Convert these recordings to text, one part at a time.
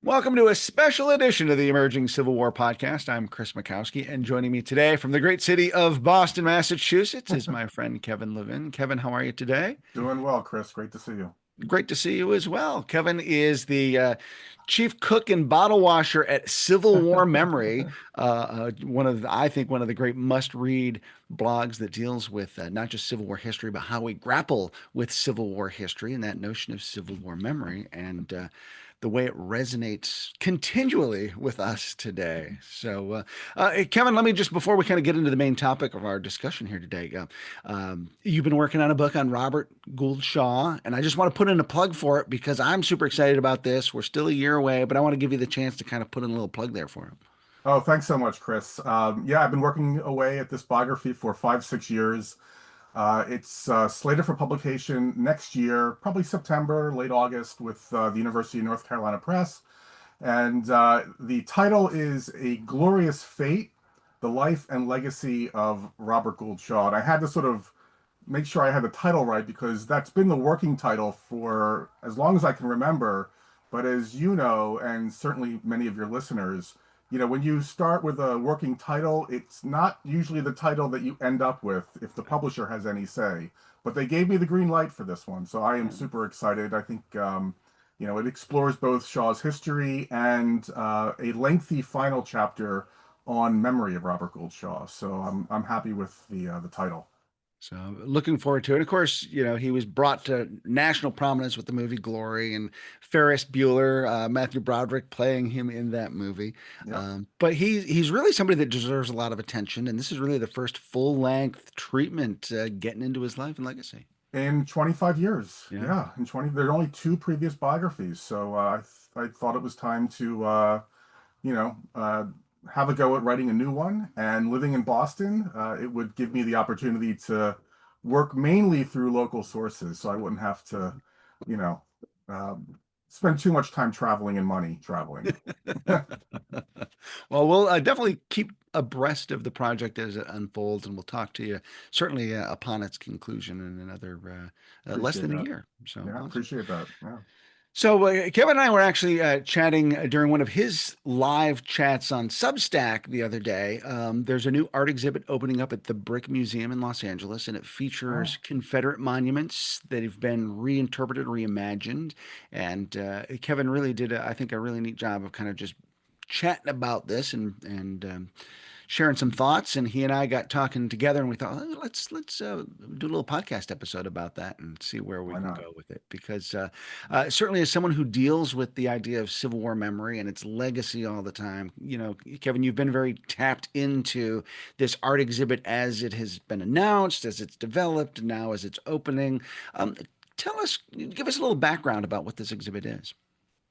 Welcome to a special edition of the Emerging Civil War podcast. I'm Chris Makowski, and joining me today from the great city of Boston, Massachusetts, is my friend Kevin Levin. Kevin, how are you today? Doing well, Chris. Great to see you. Great to see you as well. Kevin is the chief cook and bottle washer at Civil War Memory, I think one of the great must-read blogs that deals with not just Civil War history, but how we grapple with Civil War history and that notion of Civil War memory. And the way it resonates continually with us today. Kevin, let me just, before we kind of get into the main topic of our discussion here today, you've been working on a book on Robert Gould Shaw, and I just want to put in a plug for it because I'm super excited about this. We're still a year away, but I want to give you the chance to kind of put in a little plug there for him. Oh, thanks so much, Chris. Yeah, I've been working away at this biography for 5, 6 years. It's slated for publication next year, probably September, late August, with the University of North Carolina Press. And the title is A Glorious Fate, The Life and Legacy of Robert Gould Shaw. And I had to sort of make sure I had the title right because that's been the working title for as long as I can remember. But as you know, and certainly many of your listeners, when you start with a working title, it's not usually the title that you end up with if the publisher has any say. But they gave me the green light for this one, so I am super excited. I think it explores both Shaw's history and a lengthy final chapter on memory of Robert Gould Shaw. So I'm happy with the title. So looking forward to it. Of course, he was brought to national prominence with the movie Glory and Ferris Bueller, Matthew Broderick playing him in that movie. Yeah. But he's really somebody that deserves a lot of attention, and this is really the first full length treatment getting into his life and legacy. In 25 years. Yeah. Yeah, in 20, there are only two previous biographies. So I thought it was time to, you know, uh, have a go at writing a new one. And living in Boston, it would give me the opportunity to work mainly through local sources. So I wouldn't have to, you know, um, spend too much time traveling and money traveling. Well, we'll definitely keep abreast of the project as it unfolds, and we'll talk to you certainly upon its conclusion in another less Appreciate than a that. year. So Yeah, awesome. appreciate that. Yeah. Kevin and I were actually chatting during one of his live chats on Substack the other day. There's a new art exhibit opening up at the Brick Museum in Los Angeles, and it features Oh, Confederate monuments that have been reinterpreted, reimagined. And Kevin really did, I think, a really neat job of kind of just chatting about this and sharing some thoughts. And he and I got talking together, and we thought, "Oh, let's do a little podcast episode about that and see where we why can not? go with it." Because certainly, as someone who deals with the idea of Civil War memory and its legacy all the time, Kevin, you've been very tapped into this art exhibit as it has been announced, as it's developed, and now as it's opening. Give us a little background about what this exhibit is.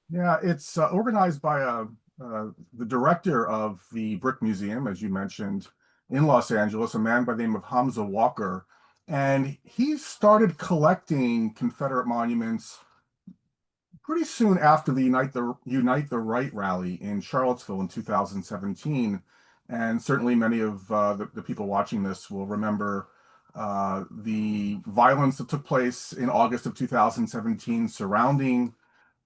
Yeah, it's organized by the director of the Brick Museum, as you mentioned, in Los Angeles, a man by the name of Hamza Walker. And he started collecting Confederate monuments pretty soon after the Unite the Right rally in Charlottesville in 2017. And certainly many of the people watching this will remember the violence that took place in August of 2017 surrounding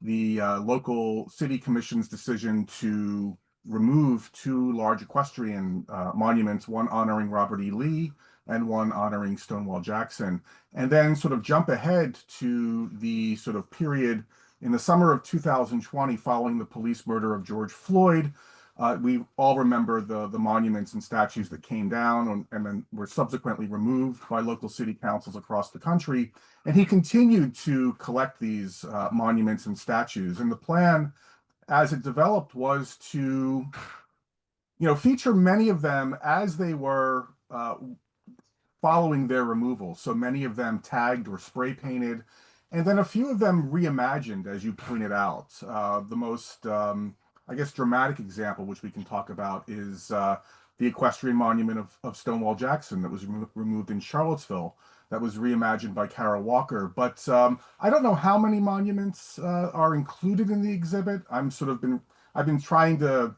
the local city commission's decision to remove two large equestrian monuments, one honoring Robert E. Lee and one honoring Stonewall Jackson, and then sort of jump ahead to the sort of period in the summer of 2020 following the police murder of George Floyd. We all remember the monuments and statues that came down and then were subsequently removed by local city councils across the country. And he continued to collect these monuments and statues. And the plan, as it developed, was to, feature many of them as they were following their removal. So many of them tagged or spray painted, and then a few of them reimagined, as you pointed out. The most, I guess, dramatic example, which we can talk about, is the equestrian monument of Stonewall Jackson that was removed in Charlottesville, that was reimagined by Kara Walker. But I don't know how many monuments are included in the exhibit. I've been trying to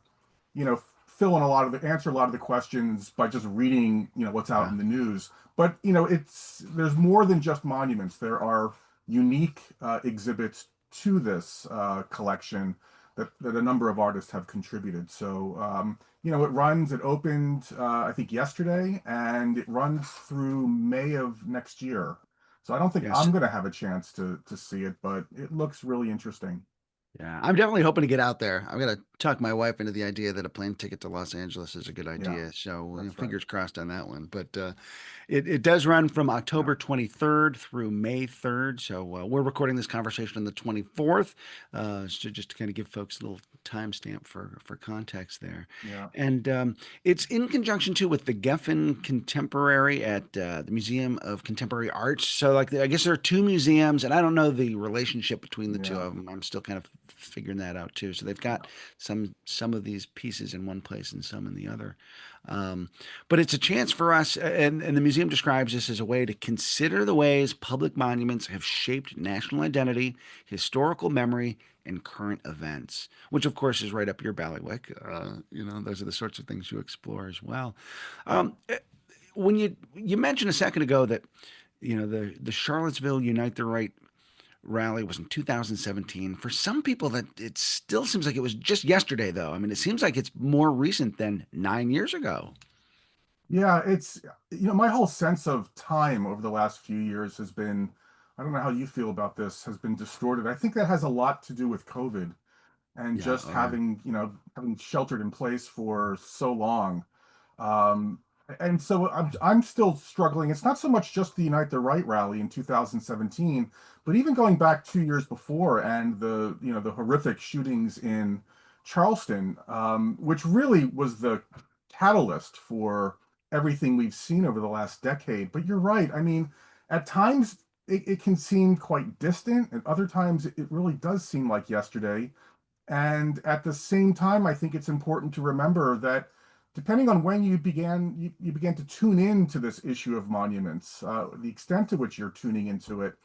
fill in a lot of the answer a lot of the questions by just reading what's out Yeah. in the news. But it's there's more than just monuments. There are unique exhibits to this collection that a number of artists have contributed. So, it opened, I think yesterday, and it runs through May of next year. So I don't think Yes. I'm going to have a chance to see it, but it looks really interesting. Yeah, I'm definitely hoping to get out there. I'm gonna talk my wife into the idea that a plane ticket to Los Angeles is a good Yeah, idea. So, that's right. fingers crossed on that one. But it does run from Yeah. October 23rd through May 3rd. So we're recording this conversation on the 24th. So just to kind of give folks a little timestamp for context there. Yeah. And it's in conjunction too with the Geffen Contemporary at the Museum of Contemporary Arts. So like I guess there are two museums, and I don't know the relationship between the two Yeah. of them. I'm still kind of figuring that out too. So they've got Yeah. some of these pieces in one place and some in the other. Um, but it's a chance for us, and the museum describes this as a way to consider the ways public monuments have shaped national identity, historical memory, and current events, which of course is right up your bailiwick. Those are the sorts of things you explore as well. Um, eh, when you mentioned a second ago that the Charlottesville Unite the Right rally was in 2017. For some people, that it still seems like it was just yesterday, though. I mean, it seems like it's more recent than 9 years ago. Yeah, my whole sense of time over the last few years has been, I don't know how you feel about this, has been distorted. I think that has a lot to do with COVID and Yeah. just Oh, yeah. having sheltered in place for so long. Um, and so I'm still struggling. It's not so much just the Unite the Right rally in 2017, but even going back 2 years before and the horrific shootings in Charleston, which really was the catalyst for everything we've seen over the last decade. But you're right. I mean, at times it can seem quite distant, and other times it really does seem like yesterday. And at the same time, I think it's important to remember that depending on when you began to tune in to this issue of monuments, the extent to which you're tuning into it,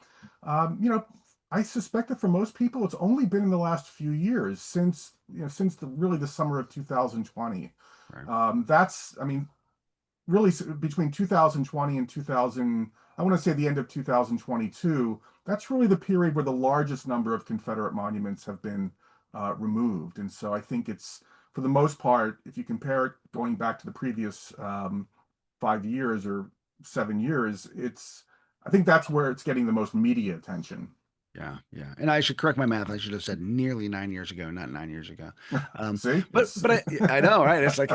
um, you know, I suspect that for most people, it's only been in the last few years since the summer of 2020. Right. I mean, really between 2020 and 2000, I want to say the end of 2022, that's really the period where the largest number of Confederate monuments have been removed. And so I think it's, for the most part, if you compare it going back to the previous 5 years or 7 years, I think that's where it's getting the most media attention. Yeah, yeah. And I should correct my math. I should have said nearly 9 years ago, not 9 years ago. See, But it's I know, right? It's like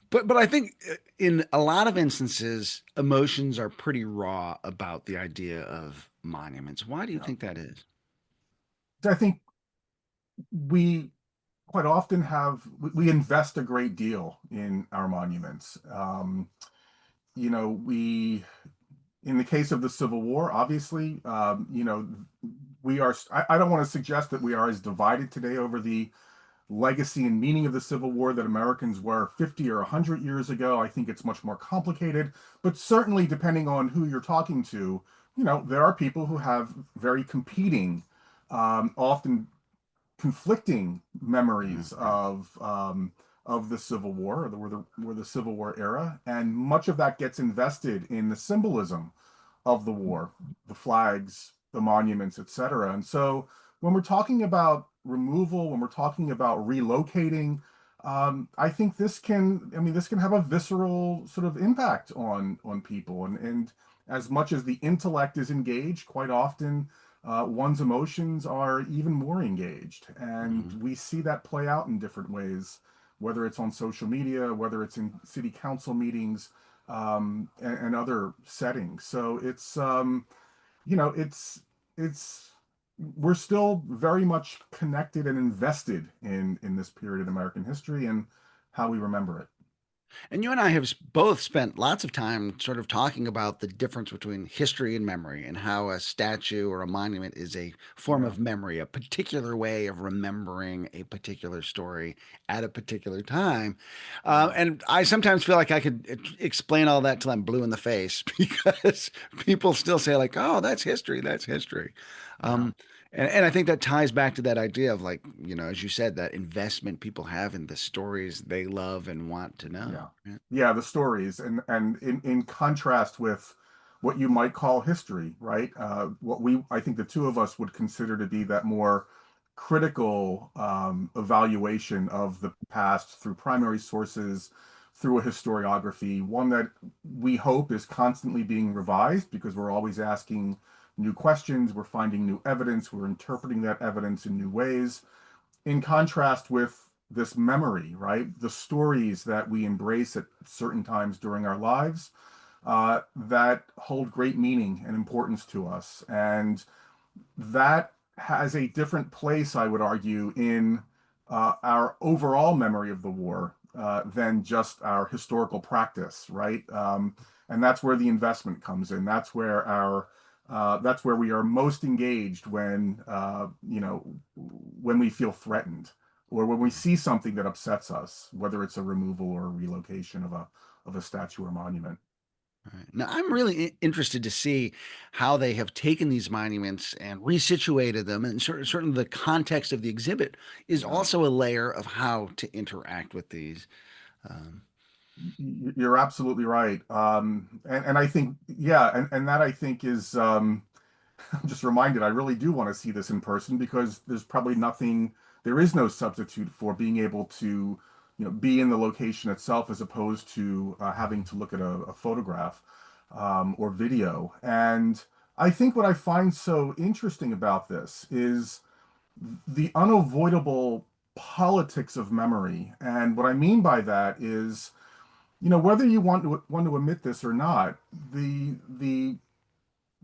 but I think in a lot of instances, emotions are pretty raw about the idea of monuments. Why do you yeah. think that is? I think we quite often we invest a great deal in our monuments. We in the case of the Civil War, obviously, I don't want to suggest that we are as divided today over the legacy and meaning of the Civil War that Americans were 50 or 100 years ago. I think it's much more complicated, but certainly depending on who you're talking to, there are people who have very competing, often conflicting Yeah, memories yeah. of the Civil War, or the Civil War era, and much of that gets invested in the symbolism of the war, the flags, the monuments, etc. And so when we're talking about removal, when we're talking about relocating, I think this can have a visceral sort of impact on people, and as much as the intellect is engaged, quite often one's emotions are even more engaged. And Mhm. we see that play out in different ways, whether it's on social media, whether it's in city council meetings, and other settings. So it's we're still very much connected and invested in this period in American history and how we remember it. And you and I have both spent lots of time sort of talking about the difference between history and memory and how a statue or a monument is a form Yeah, of memory, a particular way of remembering a particular story at a particular time. yeah, And I sometimes feel like I could explain all that till I'm blue in the face because people still say, like, oh, that's history, that's history. yeah. Um, and I think that ties back to that idea of, like, as you said, that investment people have in the stories they love and want to know. Yeah. Yeah. Yeah, the stories, and in contrast with what you might call history, right? What we I think the two of us would consider to be that more critical evaluation of the past through primary sources, through a historiography, one that we hope is constantly being revised because we're always asking new questions, we're finding new evidence, we're interpreting that evidence in new ways. In contrast with this memory, right? The stories that we embrace at certain times during our lives that hold great meaning and importance to us. And that has a different place, I would argue, in our overall memory of the war than just our historical practice, right? And that's where the investment comes in. That's where we are most engaged when when we feel threatened or when we see something that upsets us, whether it's a removal or a relocation of a statue or monument. Right. Now, I'm really interested to see how they have taken these monuments and resituated them, and certainly the context of the exhibit is Yeah. also a layer of how to interact with these. Um, You're absolutely right. And I think, yeah, and that I think is, I'm just reminded, I really do want to see this in person because there's probably nothing, there is no substitute for being able to, be in the location itself as opposed to having to look at a photograph or video. And I think what I find so interesting about this is the unavoidable politics of memory. And what I mean by that is, whether you want to admit this or not, the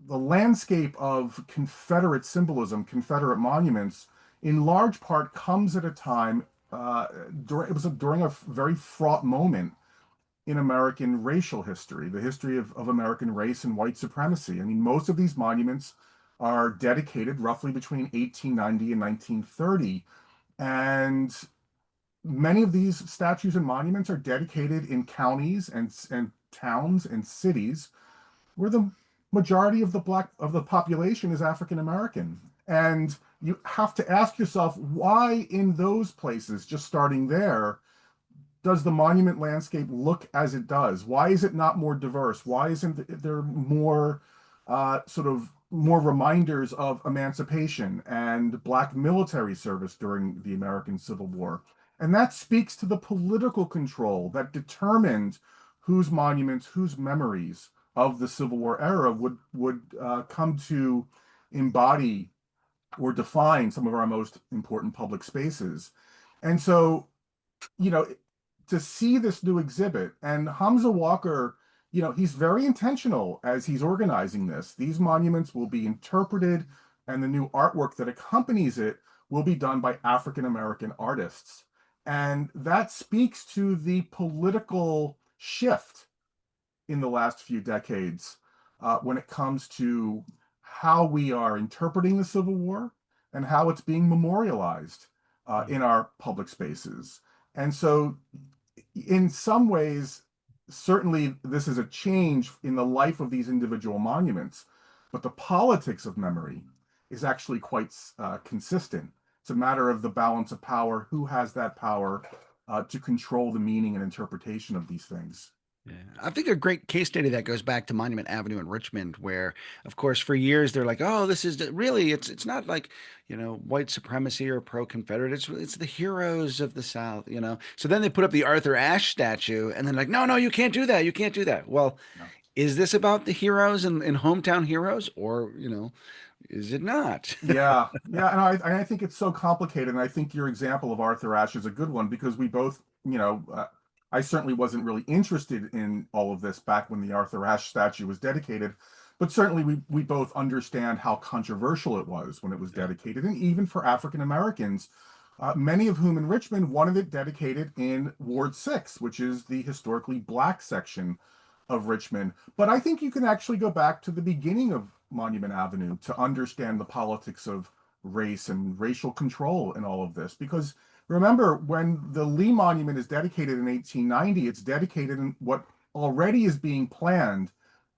landscape of Confederate symbolism, Confederate monuments, in large part comes at a time during a very fraught moment in American racial history, the history of American race and white supremacy. I mean, most of these monuments are dedicated roughly between 1890 and 1930, and many of these statues and monuments are dedicated in counties and towns and cities where the majority of the population is African American. And you have to ask yourself why in those places, just starting there, does the monument landscape look as it does? Why is it not more diverse? Why isn't there more sort of more reminders of emancipation and Black military service during the American Civil War? And that speaks to the political control that determined whose monuments, whose memories of the Civil War era would come to embody or define some of our most important public spaces. And so, you know, to see this new exhibit and Hamza Walker, he's very intentional as he's organizing this. These monuments will be interpreted and the new artwork that accompanies it will be done by African American artists. And that speaks to the political shift in the last few decades when it comes to how we are interpreting the Civil War and how it's being memorialized in our public spaces. And so, in some ways, certainly this is a change in the life of these individual monuments, but the politics of memory is actually quite consistent. It's a matter of the balance of power, who has that power to control the meaning and interpretation of these things. Yeah. I think a great case study that goes back to Monument Avenue in Richmond, where, of course, for years they're like, "Oh, this is really it's not like white supremacy or pro-Confederate. It's the heroes of the South." So then they put up the Arthur Ashe statue, and then like, "No, no, you can't do that. You can't do that." Well, Yeah. is this about the heroes and hometown heroes, or is it not? Yeah, and I think it's so complicated, and I think your example of Arthur Ashe is a good one because we both, I certainly wasn't really interested in all of this back when the Arthur Ashe statue was dedicated, but certainly we both understand how controversial it was when it was dedicated, and even for African Americans, many of whom in Richmond wanted it dedicated in Ward 6, which is the historically Black section of Richmond. But I think you can actually go back to the beginning of Monument Avenue to understand the politics of race and racial control in all of this. Because remember, when the Lee Monument is dedicated in 1890, it's dedicated in what already is being planned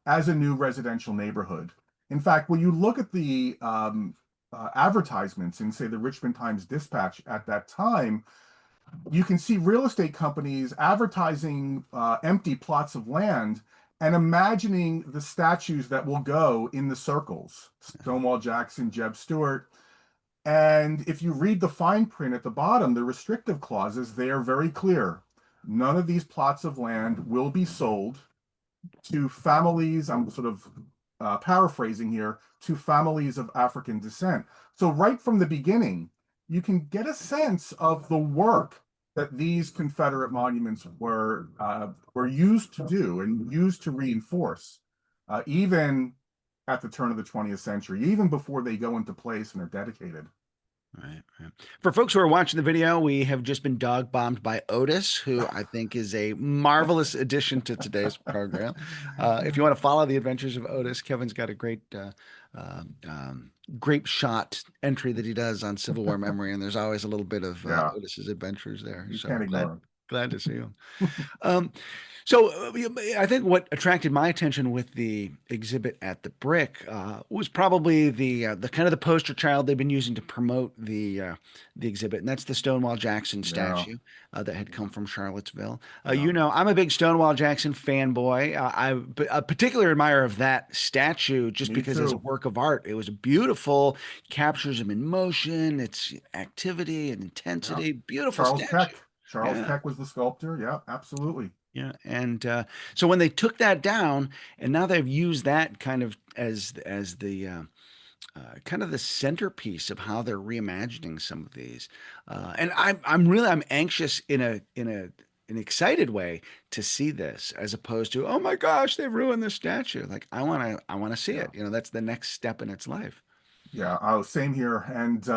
as a new residential neighborhood. In fact, when you look at the advertisements in, say, the Richmond Times Dispatch at that time, you can see real estate companies advertising empty plots of land and imagining the statues that will go in the circles. Stonewall Jackson, Jeb Stuart. And if you read the fine print at the bottom, the restrictive clauses, they are very clear. None of these plots of land will be sold to families. I'm sort of paraphrasing here, to families of African descent. So right from the beginning, you can get a sense of the work that these Confederate monuments were used to do and used to reinforce, even at the turn of the 20th century, even before they go into place and are dedicated. Right, right. For folks who are watching the video, we have just been dog bombed by Otis, who I think is a marvelous addition to today's program. If you want to follow the adventures of Otis, Kevin's got a great grape shot entry that he does on Civil War memory, and there's always a little bit of Yeah, Otis's adventures there. you So can't glad ignore glad to see him. Um, so I think what attracted my attention with the exhibit at the Brick was probably the kind of the poster child they've been using to promote the exhibit, and that's the Stonewall Jackson them. Yeah, statue that had come from Charlottesville. yeah, I'm a big Stonewall Jackson fanboy. I'm a particular admirer of that statue just me because as a too. work of art, it was beautiful, captures him in motion, its activity and Yeah. intensity, beautiful Charles statue. Keck. Charles Yeah. Keck was the sculptor. Yeah, absolutely. Yeah, and so when they took that down, and now they've used that kind of as the kind of the centerpiece of how they're reimagining some of these, and I'm anxious in an excited way to see this as opposed to oh my gosh they've ruined this statue. Like I want to see Yeah. it. That's the next step in its life. Yeah, same here. And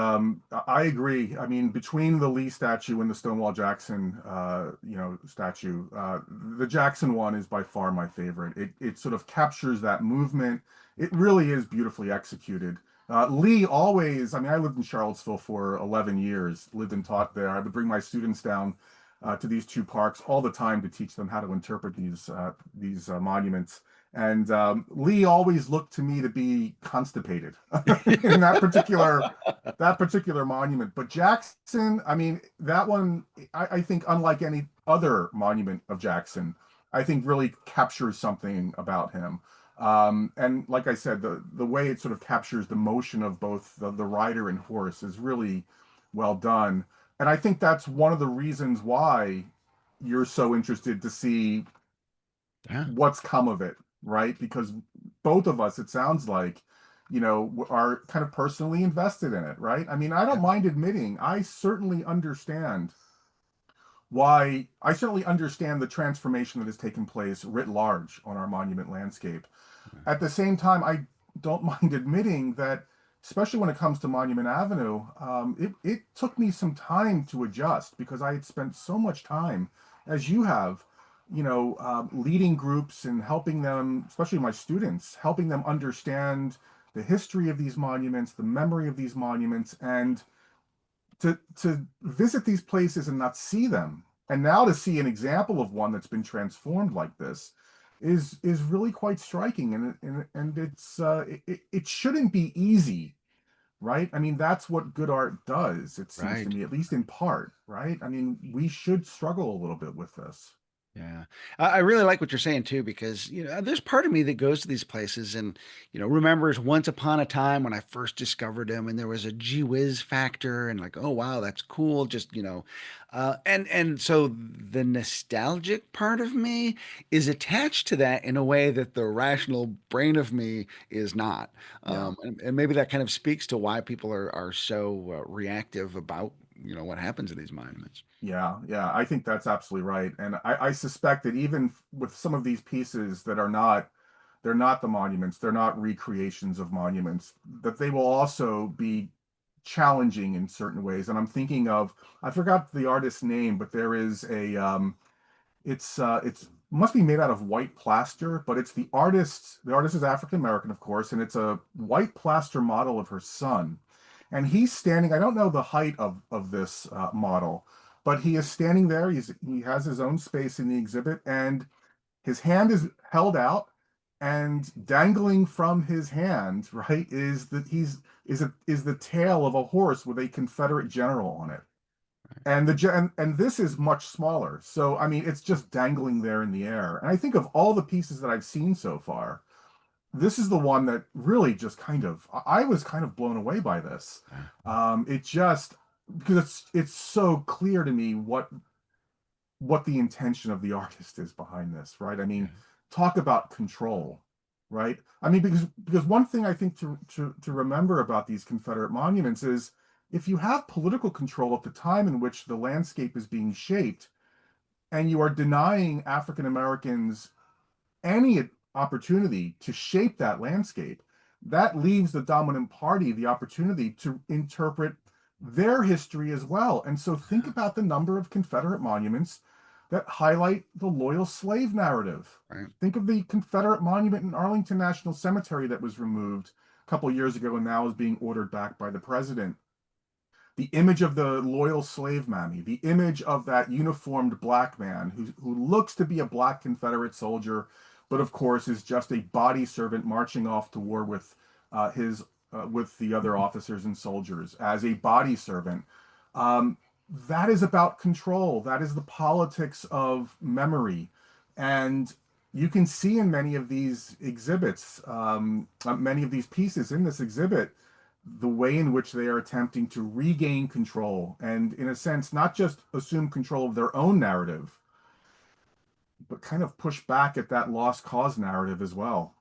I agree. I mean, between the Lee statue and the Stonewall Jackson, statue, the Jackson one is by far my favorite. It sort of captures that movement. It really is beautifully executed. Lee always, I mean, I lived in Charlottesville for 11 years, lived and taught there. I would bring my students down to these two parks all the time to teach them how to interpret these monuments. And Lee always looked to me to be constipated in that particular monument. But Jackson, I mean, that one, I think, unlike any other monument of Jackson, I think really captures something about him. And like I said, the way it sort of captures the motion of both the rider and horse is really well done. And I think that's one of the reasons why you're so interested to see Yeah, what's come of it, right? Because both of us, it sounds like, are kind of personally invested in it, right? I mean, I yeah, don't mind admitting, I certainly understand the transformation that has taken place writ large on our monument landscape. At the same time, I don't mind admitting that, especially when it comes to Monument Avenue, it took me some time to adjust because I had spent so much time, as you have, leading groups and helping them, especially my students, helping them understand the history of these monuments, the memory of these monuments, and to visit these places and not see them, and now to see an example of one that's been transformed like this is really quite striking, and it shouldn't be easy, right? I mean, that's what good art does, it seems to right. me, at least in part, right? I mean, we should struggle a little bit with this. Yeah. I really like what you're saying too, because, there's part of me that goes to these places and, remembers once upon a time when I first discovered them and there was a gee whiz factor and like, oh, wow, that's cool. Just, and so the nostalgic part of me is attached to that in a way that the rational brain of me is not. Yeah. And maybe that kind of speaks to why people are so reactive about, what happens in these monuments. Yeah, yeah, I think that's absolutely right. And I suspect that even with some of these pieces that they're not the monuments, they're not recreations of monuments, that they will also be challenging in certain ways. And I'm thinking of, I forgot the artist's name, but there is it's must be made out of white plaster, but it's the artist is African American, of course, and it's a white plaster model of her son. And he's standing, I don't know the height of this model, but he is standing there. He has his own space in the exhibit, and his hand is held out, and dangling from his hand, right, is the tail of a horse with a Confederate general on it. And this is much smaller. So I mean, it's just dangling there in the air. And I think of all the pieces that I've seen so far, this is the one that really just kind of, I was kind of blown away by this. It just, because it's so clear to me what the intention of the artist is behind this, right? I Yeah. mean, talk about control, right? I mean, because one thing I think to remember about these Confederate monuments is if you have political control at the time in which the landscape is being shaped, and you are denying African Americans any opportunity to shape that landscape, that leaves the dominant party the opportunity to interpret their history as well. And so think about the number of Confederate monuments that highlight the loyal slave narrative. Right. Think of the Confederate monument in Arlington National Cemetery that was removed a couple of years ago and now is being ordered back by the president. The image of the loyal slave mammy, the image of that uniformed black man who looks to be a black Confederate soldier, but of course is just a body servant marching off to war his with the other officers and soldiers as a body servant. Um, that is about control. That is the politics of memory, and you can see in many of these exhibits, many of these pieces in this exhibit, the way in which they are attempting to regain control and, in a sense, not just assume control of their own narrative, but kind of push back at that lost cause narrative as well.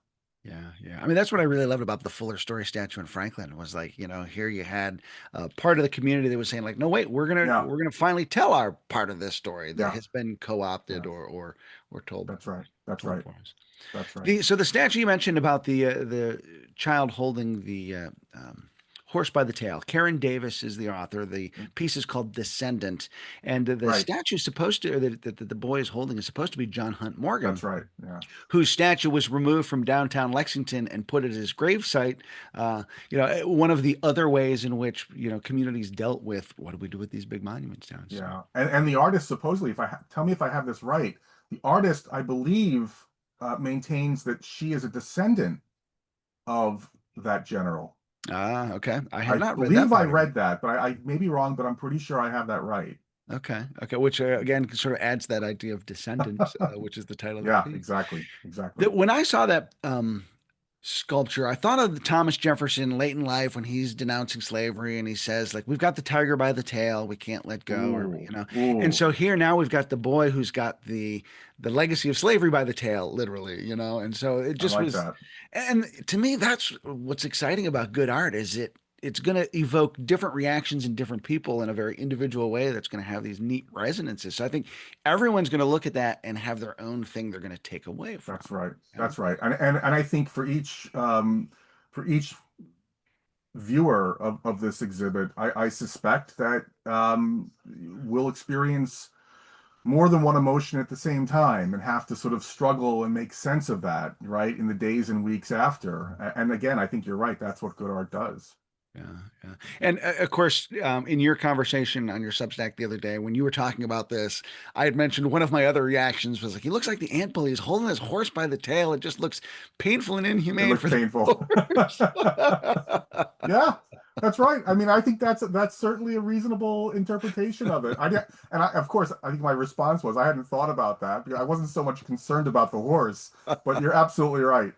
Yeah, yeah. I mean, that's what I really loved about the Fuller Story statue in Franklin was like, here you had part of the community that was saying like, no, wait, Yeah, we're gonna finally tell our part of this story that yeah, has been co-opted yeah. or That's right. That's told right. for us. That's right. The statue you mentioned about the child holding the horse by the tail. Karen Davis is the author. The piece is called Descendant, and the Right. statue is supposed to, or that the boy is holding, is supposed to be John Hunt Morgan, That's right. Yeah. whose statue was removed from downtown Lexington and put at his gravesite. One of the other ways in which communities dealt with what do we do with these big monuments down south. Yeah. And the artist supposedly, if tell me if I have this right, the artist, I believe, maintains that she is a descendant of that general. Ah, okay. I have I not read that believe I part of it. read that, but I may be wrong, but I'm pretty sure I have that right. Okay, okay, which again sort of adds that idea of descendant, which is the title of the Yeah, piece. exactly. Exactly. That when I saw that sculpture, I thought of Thomas Jefferson late in life when he's denouncing slavery and he says, like, we've got the tiger by the tail, we can't let go, Ooh, And ooh, so here now we've got the boy who's got the legacy of slavery by the tail, literally. And so it I just like was, that. and to me, that's what's exciting about good art is it's going to evoke different reactions in different people in a very individual way that's going to have these neat resonances. So I think everyone's going to look at that and have their own thing they're going to take away from That's right. it. That's right. And I think for each viewer of this exhibit, I suspect that will experience more than one emotion at the same time and have to sort of struggle and make sense of that, right, in the days and weeks after. And again, I think you're right. That's what good art does. Yeah, yeah. And of course, in your conversation on your Substack the other day, when you were talking about this, I had mentioned one of my other reactions was like, he looks like the ant bully. He's holding his horse by the tail. It just looks painful and It inhumane looks for the painful. horse. Yeah, that's right. I mean, I think that's certainly a reasonable interpretation of it. Of course, I think my response was I hadn't thought about that because I wasn't so much concerned about the horse, but you're absolutely right.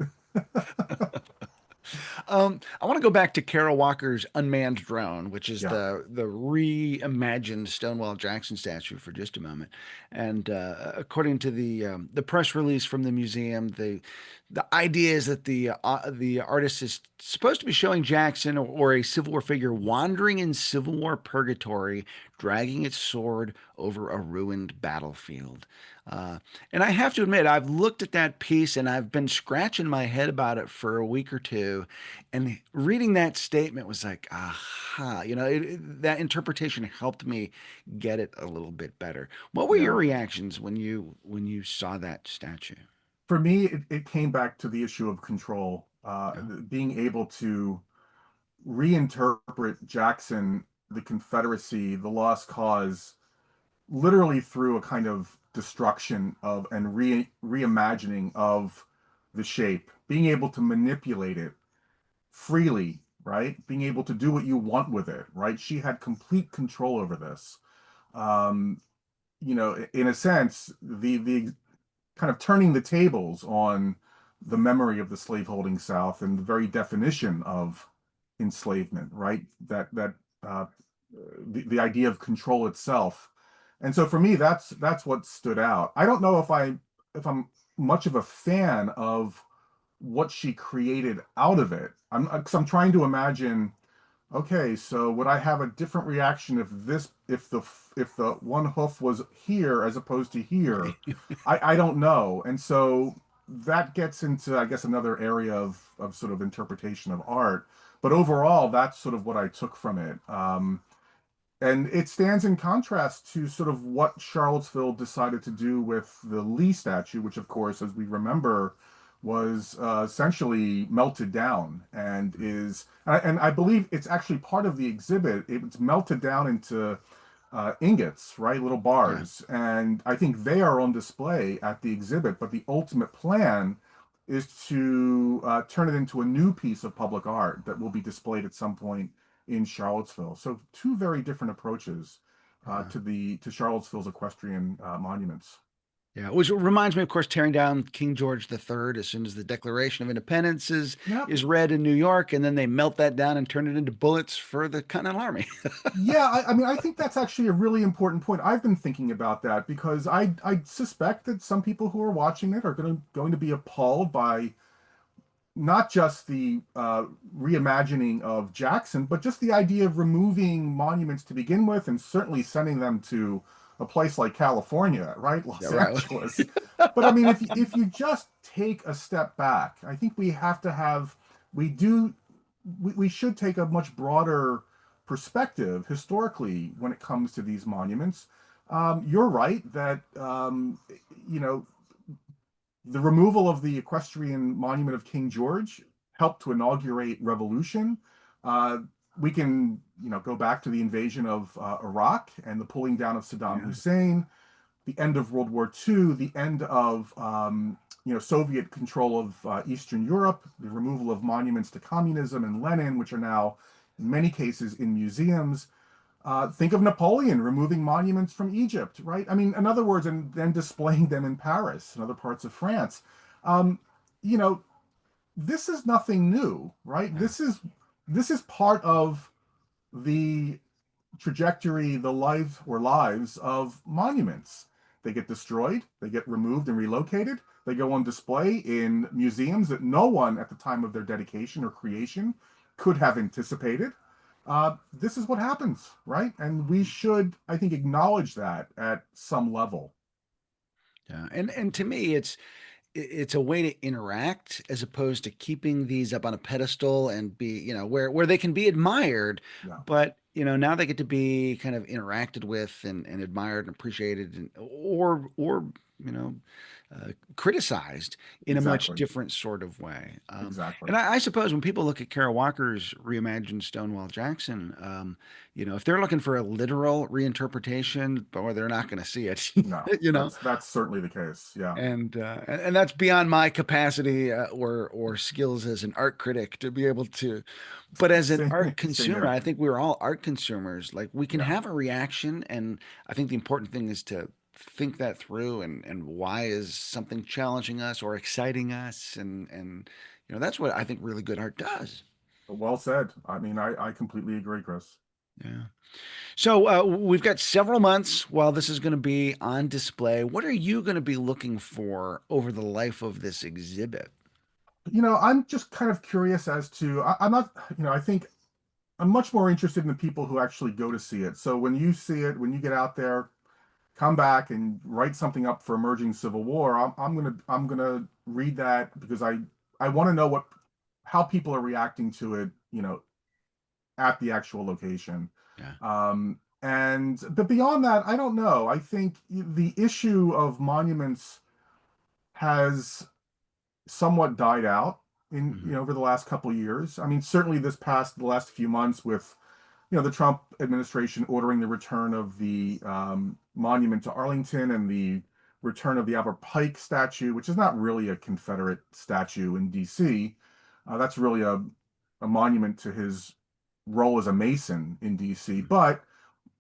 I want to go back to Carol Walker's unmanned drone, which is Yeah, the reimagined Stonewall Jackson statue, for just a moment. And according to the press release from the museum, the idea is that the artist is supposed to be showing Jackson or a Civil War figure wandering in Civil War purgatory, dragging its sword over a ruined battlefield. And I have to admit, I've looked at that piece and I've been scratching my head about it for a week or two. And reading that statement was like, aha, that interpretation helped me get it a little bit better. What were your yeah. reactions when you saw that statue? For me, it came back to the issue of control, Yeah. being able to reinterpret Jackson, the Confederacy, the lost cause, literally through a kind of destruction of and reimagining of the shape, being able to manipulate it freely, right? Being able to do what you want with it, right? She had complete control over this. Um, in a sense, the kind of turning the tables on the memory of the slaveholding South and the very definition of enslavement, right? That uh, the idea of control itself. And so for me, that's what stood out. I don't know if I'm much of a fan of what she created out of it. Because I'm trying to imagine, okay, so would I have a different reaction if the one hoof was here as opposed to here? Right. I don't know. And so that gets into, I guess, another area of sort of interpretation of art. But overall, that's sort of what I took from it. And it stands in contrast to sort of what Charlottesville decided to do with the Lee statue, which, of course, as we remember, was essentially melted down and I believe it's actually part of the exhibit. It's melted down into ingots, right? Little Yeah. bars. And I think they are on display at the exhibit, but the ultimate plan is to turn it into a new piece of public art that will be displayed at some point in Charlottesville. So two very different approaches Yeah. to Charlottesville's equestrian monuments. Yeah, which reminds me, of course, tearing down King George III as soon as the Declaration of Independence Yep. is read in New York, and then they melt that down and turn it into bullets for the Continental Army. Yeah, I mean, I think that's actually a really important point. I've been thinking about that because I suspect that some people who are watching it are going to be appalled by not just the reimagining of Jackson, but just the idea of removing monuments to begin with, and certainly sending them to a place like California, right, Yeah, Los right. Angeles. But I mean, if you just take a step back, I think we have to have we do we should take a much broader perspective historically when it comes to these monuments. You're right that you know the removal of the equestrian monument of King George helped to inaugurate revolution. Uh, we can, go back to the invasion of Iraq and the pulling down of Saddam Yeah. Hussein, the end of World War II, the end of Soviet control of Eastern Europe, the removal of monuments to communism and Lenin, which are now in many cases in museums. Think of Napoleon removing monuments from Egypt, right? I mean, in other words, and then displaying them in Paris and other parts of France. Um, you know, this is nothing new, right? Yeah. This is part of the trajectory, the life or lives of monuments. They get destroyed, they get removed and relocated. They go on display in museums that no one at the time of their dedication or creation could have anticipated. This is what happens, right? And we should, I think, acknowledge that at some level. Yeah. And to me, it's a way to interact as opposed to keeping these up on a pedestal and be, where they can be admired, Yeah, but now they get to be kind of interacted with and admired and appreciated or you know criticized in a much exactly. different sort of way. Exactly. And I suppose when people look at Kara Walker's reimagined Stonewall Jackson, if they're looking for a literal reinterpretation, or they're not going to see it, No, you know. that's certainly the case. Yeah. And that's beyond my capacity or skills as an art critic to be able to, but as an Same, art same consumer, here. I think we're all art consumers. Like we can Yeah. have a reaction, and I think the important thing is to think that through and why is something challenging us or exciting us, and that's what I think really good art does. Well said. I mean, I completely agree, Chris. Yeah. So we've got several months while this is going to be on display. What are you going to be looking for over the life of this exhibit? I'm just kind of curious as to, I'm not, I think I'm much more interested in the people who actually go to see it. So when you see it, when you get out there, come back and write something up for Emerging Civil War. I'm gonna read that because I want to know how people are reacting to it, at the actual location. Yeah. But beyond that, I don't know. I think the issue of monuments has somewhat died out in Hmm. over the last couple of years. I mean, certainly the last few months with the Trump administration ordering the return of the monument to Arlington and the return of the Albert Pike statue, which is not really a Confederate statue in D.C. That's really a monument to his role as a Mason in D.C. But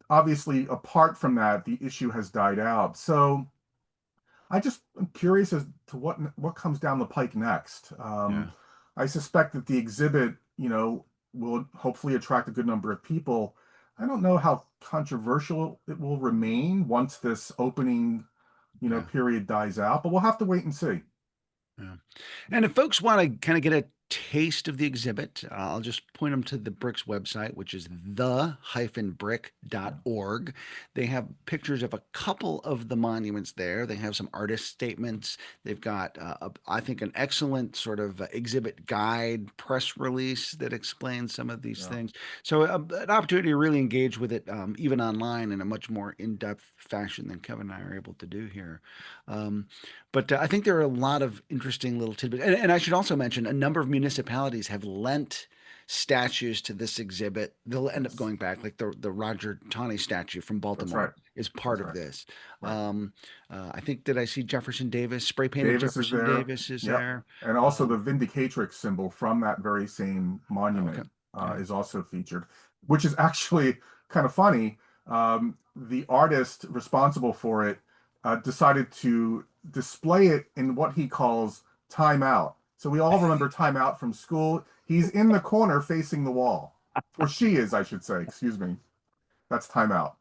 obviously, apart from that, the issue has died out. So I just am curious as to what comes down the pike next. Yeah. I suspect that the exhibit, will hopefully attract a good number of people. I don't know how controversial it will remain once this opening, Yeah. period dies out, but we'll have to wait and see. Yeah. And if folks want to kind of get a taste of the exhibit, I'll just point them to the Bricks website, which is the-brick.org. They have pictures of a couple of the monuments there. They have some artist statements. They've got, I think, an excellent sort of exhibit guide press release that explains some of these Yeah. things. So, an opportunity to really engage with it, even online, in a much more in-depth fashion than Kevin and I are able to do here. Um, but I think there are a lot of interesting little tidbits. And I should also mention a number of municipalities have lent statues to this exhibit. They'll end up Yes. going back, like the Roger Taney statue from That's Baltimore right. is part That's of right. this. Right. I think that I see Jefferson Davis, spray painted Davis is Jefferson there. Davis is Yep. there. And also the Um, Vindicatrix symbol from that very same okay. monument Yeah. is also featured, which is actually kind of funny. The artist responsible for it decided to display it in what he calls time out. So we all remember time out from school. He's in the corner facing the wall, or she is, I should say. Excuse me. That's time out.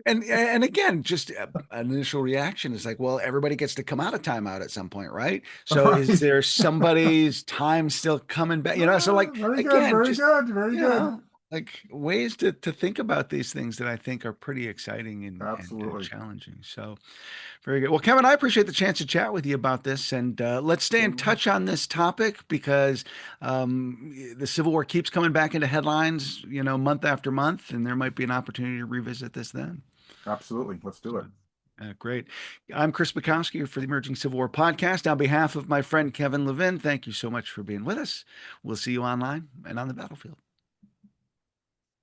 And again, just an initial reaction is like, well, everybody gets to come out of timeout at some point, right? So is Right. there somebody's time still coming back? So like Very good. again, Very just good. Very you good. know, like ways to think about these things that I think are pretty exciting and Absolutely. challenging. So very good. Well, Kevin, I appreciate the chance to chat with you about this, and let's stay in Same here. touch on this topic because the Civil War keeps coming back into headlines, month after month, and there might be an opportunity to revisit this then. Absolutely. Let's do So, it. great. I'm Chris Bukowski for the Emerging Civil War podcast. On behalf of my friend Kevin Levin, thank you so much for being with us. We'll see you online and on the battlefield.